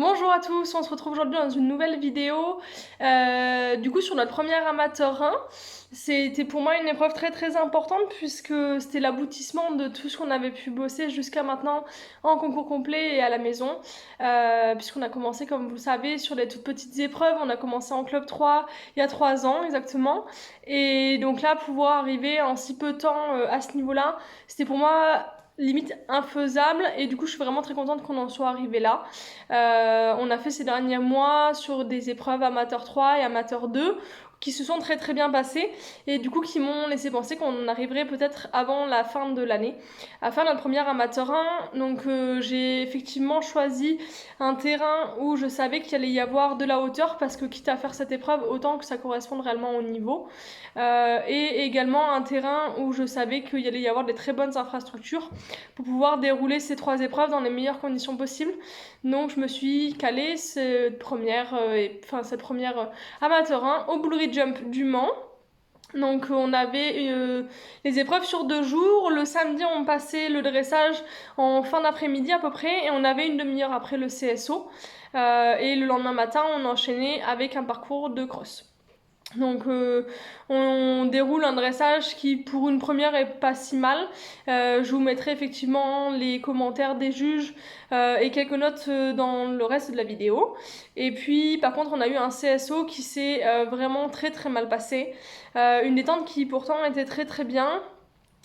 Bonjour à tous, on se retrouve aujourd'hui dans une nouvelle vidéo du coup sur notre première amateur 1. C'était pour moi une épreuve très importante puisque c'était l'aboutissement de tout ce qu'on avait pu bosser jusqu'à maintenant en concours complet et à la maison, puisqu'on a commencé, comme vous le savez, sur les toutes petites épreuves. On a commencé en club 3 il y a 3 ans exactement, et donc là pouvoir arriver en si peu de temps à ce niveau-là, c'était pour moi limite infaisable, et du coup je suis vraiment très contente qu'on en soit arrivé là. On a fait ces derniers mois sur des épreuves amateur 3 et amateur 2 qui se sont très bien passées, et du coup qui m'ont laissé penser qu'on arriverait peut-être avant la fin de l'année à faire notre première amateur 1. Donc j'ai effectivement choisi un terrain où je savais qu'il allait y avoir de la hauteur, parce que quitte à faire cette épreuve, autant que ça corresponde réellement au niveau, et également un terrain où je savais qu'il y allait y avoir des très bonnes infrastructures pour pouvoir dérouler ces 3 épreuves dans les meilleures conditions possibles. Donc je me suis calée cette première amateur 1 au Bullrich Jump du Mans. Donc on avait les épreuves sur 2 jours. Le samedi on passait le dressage en fin d'après-midi à peu près, et on avait une demi-heure après le CSO. Et le lendemain matin on enchaînait avec un parcours de cross. Donc on déroule un dressage qui pour une première est pas si mal. Je vous mettrai effectivement les commentaires des juges et quelques notes dans le reste de la vidéo. Et puis par contre on a eu un CSO qui s'est vraiment très mal passé. Une détente qui pourtant était très bien.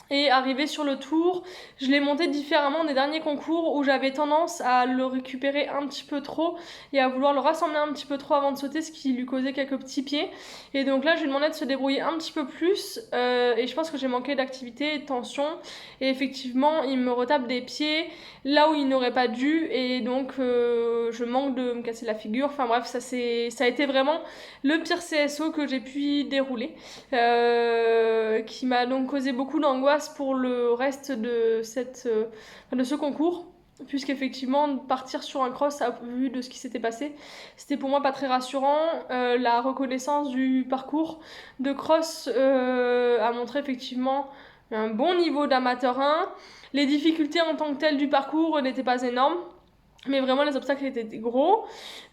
Et arrivé sur le tour, je l'ai monté différemment des derniers concours où j'avais tendance à le récupérer un petit peu trop et à vouloir le rassembler un petit peu trop avant de sauter, ce qui lui causait quelques petits pieds. Et donc là, je lui demandais de se débrouiller un petit peu plus, et je pense que j'ai manqué d'activité et de tension. Et effectivement, il me retape des pieds là où il n'aurait pas dû, et donc je manque de me casser la figure. Enfin bref, ça a été vraiment le pire CSO que j'ai pu dérouler, qui m'a donc causé beaucoup d'angoisse pour le reste de ce concours, puisqu'effectivement partir sur un cross à vue de ce qui s'était passé, c'était pour moi pas très rassurant. La reconnaissance du parcours de cross a montré effectivement un bon niveau d'amateur 1. Les difficultés en tant que telles du parcours n'étaient pas énormes, mais vraiment les obstacles étaient gros.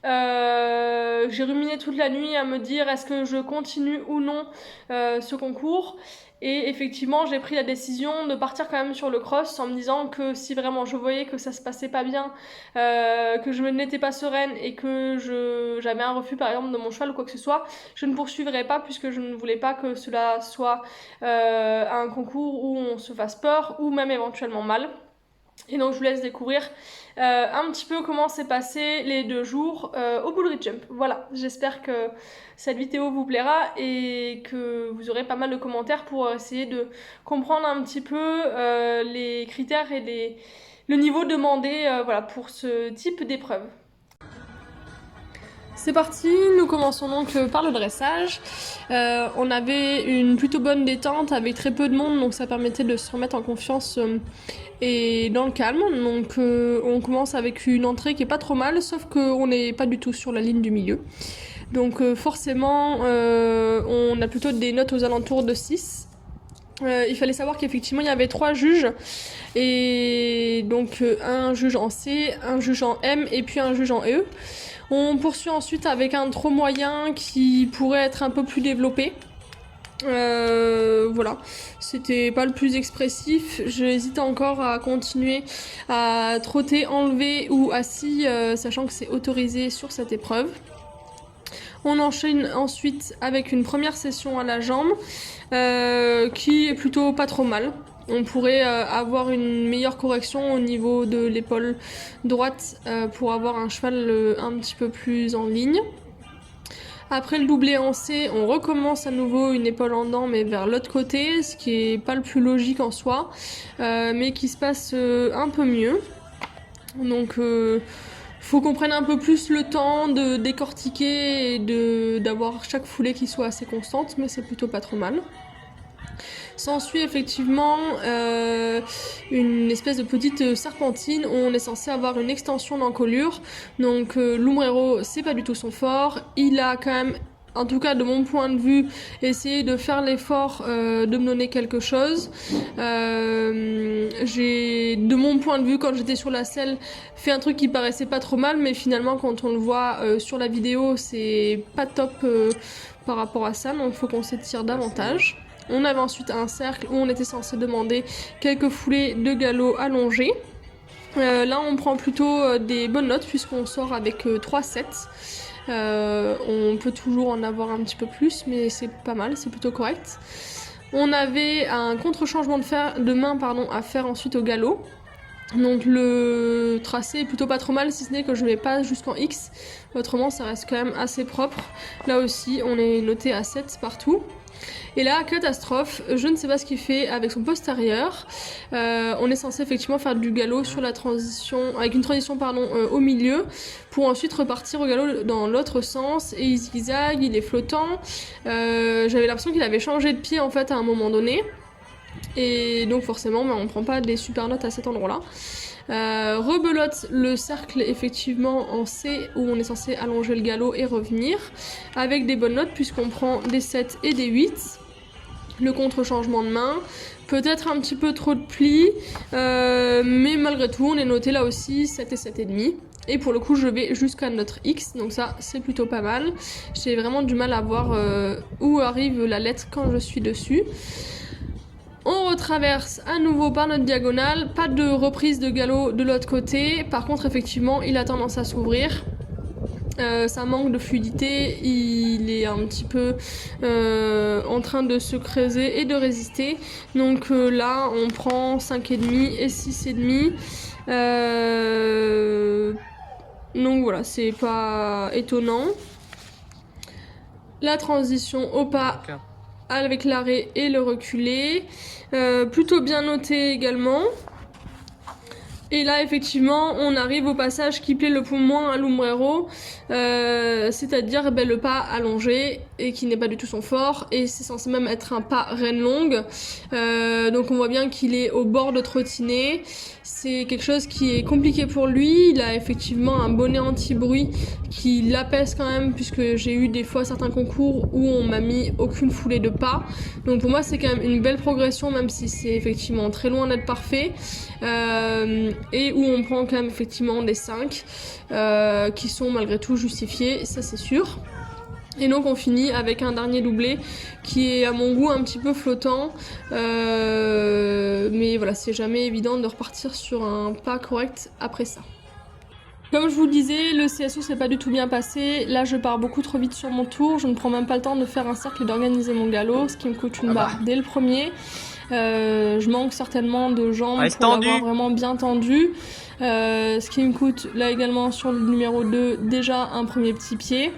J'ai ruminé toute la nuit à me dire est-ce que je continue ou non ce concours. Et effectivement, j'ai pris la décision de partir quand même sur le cross, en me disant que si vraiment je voyais que ça se passait pas bien, que je n'étais pas sereine et que j'avais un refus par exemple de mon cheval ou quoi que ce soit, je ne poursuivrais pas, puisque je ne voulais pas que cela soit un concours où on se fasse peur ou même éventuellement mal. Et donc je vous laisse découvrir un petit peu comment s'est passé les 2 jours au Bullrich Jump. Voilà, j'espère que cette vidéo vous plaira et que vous aurez pas mal de commentaires pour essayer de comprendre un petit peu les critères et le niveau demandé voilà, pour ce type d'épreuve. C'est parti, nous commençons donc par le dressage. On avait une plutôt bonne détente avec très peu de monde, donc ça permettait de se remettre en confiance et dans le calme. Donc on commence avec une entrée qui est pas trop mal, sauf qu'on n'est pas du tout sur la ligne du milieu. Donc forcément on a plutôt des notes aux alentours de 6. Il fallait savoir qu'effectivement il y avait 3 juges, et donc un juge en C, un juge en M et puis un juge en E. On poursuit ensuite avec un trop moyen qui pourrait être un peu plus développé. Voilà, c'était pas le plus expressif. J'hésite encore à continuer à trotter enlevé ou assis, sachant que c'est autorisé sur cette épreuve. On enchaîne ensuite avec une première session à la jambe qui est plutôt pas trop mal. On pourrait avoir une meilleure correction au niveau de l'épaule droite pour avoir un cheval un petit peu plus en ligne. Après le doublé en C, on recommence à nouveau une épaule en dents, mais vers l'autre côté, ce qui est pas le plus logique en soi, mais qui se passe un peu mieux. Donc faut qu'on prenne un peu plus le temps de décortiquer et d'avoir chaque foulée qui soit assez constante, mais c'est plutôt pas trop mal. S'ensuit effectivement une espèce de petite serpentine où on est censé avoir une extension d'encolure. Donc l'ombrero, c'est pas du tout son fort. Il a quand même en tout cas de mon point de vue, essayer de faire l'effort de me donner quelque chose. J'ai, de mon point de vue, quand j'étais sur la selle, fait un truc qui paraissait pas trop mal, mais finalement quand on le voit sur la vidéo, c'est pas top par rapport à ça, donc il faut qu'on s'étire davantage. On avait ensuite un cercle où on était censé demander quelques foulées de galop allongées. Là on prend plutôt des bonnes notes puisqu'on sort avec 3 sets. On peut toujours en avoir un petit peu plus, mais c'est pas mal, c'est plutôt correct. On avait un contre-changement de main à faire ensuite au galop. Donc le tracé est plutôt pas trop mal, si ce n'est que je ne vais pas jusqu'en X. Autrement, ça reste quand même assez propre. Là aussi, on est noté à 7 partout. Et là, catastrophe, je ne sais pas ce qu'il fait avec son postérieur. On est censé effectivement faire du galop sur la transition, avec une transition au milieu, pour ensuite repartir au galop dans l'autre sens. Et il zigzague, il est flottant. J'avais l'impression qu'il avait changé de pied en fait à un moment donné. Et donc forcément, on prend pas des super notes à cet endroit-là. Rebelote le cercle effectivement en C où on est censé allonger le galop et revenir avec des bonnes notes puisqu'on prend des 7 et des 8. Le contre-changement de main, peut-être un petit peu trop de plis, mais malgré tout on est noté là aussi 7 et 7,5. Et pour le coup je vais jusqu'à notre X, donc ça c'est plutôt pas mal. J'ai vraiment du mal à voir où arrive la lettre quand je suis dessus. On retraverse à nouveau par notre diagonale, pas de reprise de galop de l'autre côté, par contre effectivement il a tendance à s'ouvrir. Ça manque de fluidité, il est un petit peu en train de se creuser et de résister. Donc là on prend 5,5 et 6,5. Donc voilà, c'est pas étonnant. La transition au pas avec l'arrêt et le reculé, plutôt bien noté également. Et là effectivement on arrive au passage qui plaît le moins à l'ombrero, c'est-à-dire le pas allongé et qui n'est pas du tout son fort, et c'est censé même être un pas reine longue. Donc on voit bien qu'il est au bord de trottiner. C'est quelque chose qui est compliqué pour lui. Il a effectivement un bonnet anti-bruit qui l'apaise quand même, puisque j'ai eu des fois certains concours où on m'a mis aucune foulée de pas. Donc pour moi c'est quand même une belle progression, même si c'est effectivement très loin d'être parfait. Et où on prend quand même effectivement des 5 qui sont malgré tout justifiés, ça c'est sûr. Et donc on finit avec un dernier doublé qui est à mon goût un petit peu flottant, mais voilà, c'est jamais évident de repartir sur un pas correct après ça. Comme je vous le disais, le CSO s'est pas du tout bien passé. Là je pars beaucoup trop vite sur mon tour, je ne prends même pas le temps de faire un cercle et d'organiser mon galop, ce qui me coûte une barre dès le premier. Je manque certainement de jambes pour l'avoir vraiment bien tendu, ce qui me coûte là également sur le numéro 2 déjà un premier petit pied.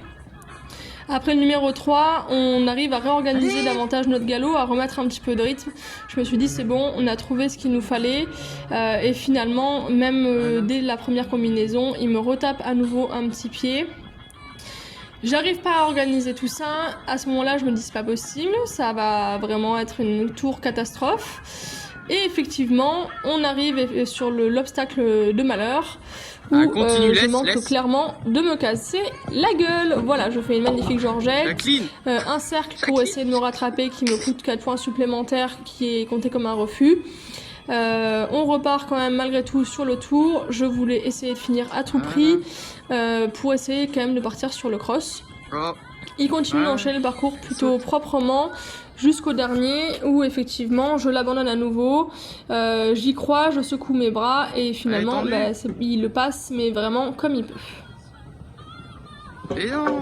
Après le numéro 3, on arrive à réorganiser davantage notre galop, à remettre un petit peu de rythme. Je me suis dit c'est bon, on a trouvé ce qu'il nous fallait, et finalement même dès la première combinaison, il me retape à nouveau un petit pied. J'arrive pas à organiser tout ça, à ce moment-là je me dis c'est pas possible, ça va vraiment être une tour catastrophe. Et effectivement, on arrive sur l'obstacle de malheur, où je manque clairement de me casser la gueule. Voilà, je fais une magnifique georgette, un cercle pour essayer de me rattraper qui me coûte 4 points supplémentaires, qui est compté comme un refus. On repart quand même malgré tout sur le tour. Je voulais essayer de finir à tout prix pour essayer quand même de partir sur le cross. Il continue d'enchaîner le parcours plutôt proprement jusqu'au dernier où effectivement je l'abandonne à nouveau. J'y crois, je secoue mes bras et finalement il le passe, mais vraiment comme il peut. Et non.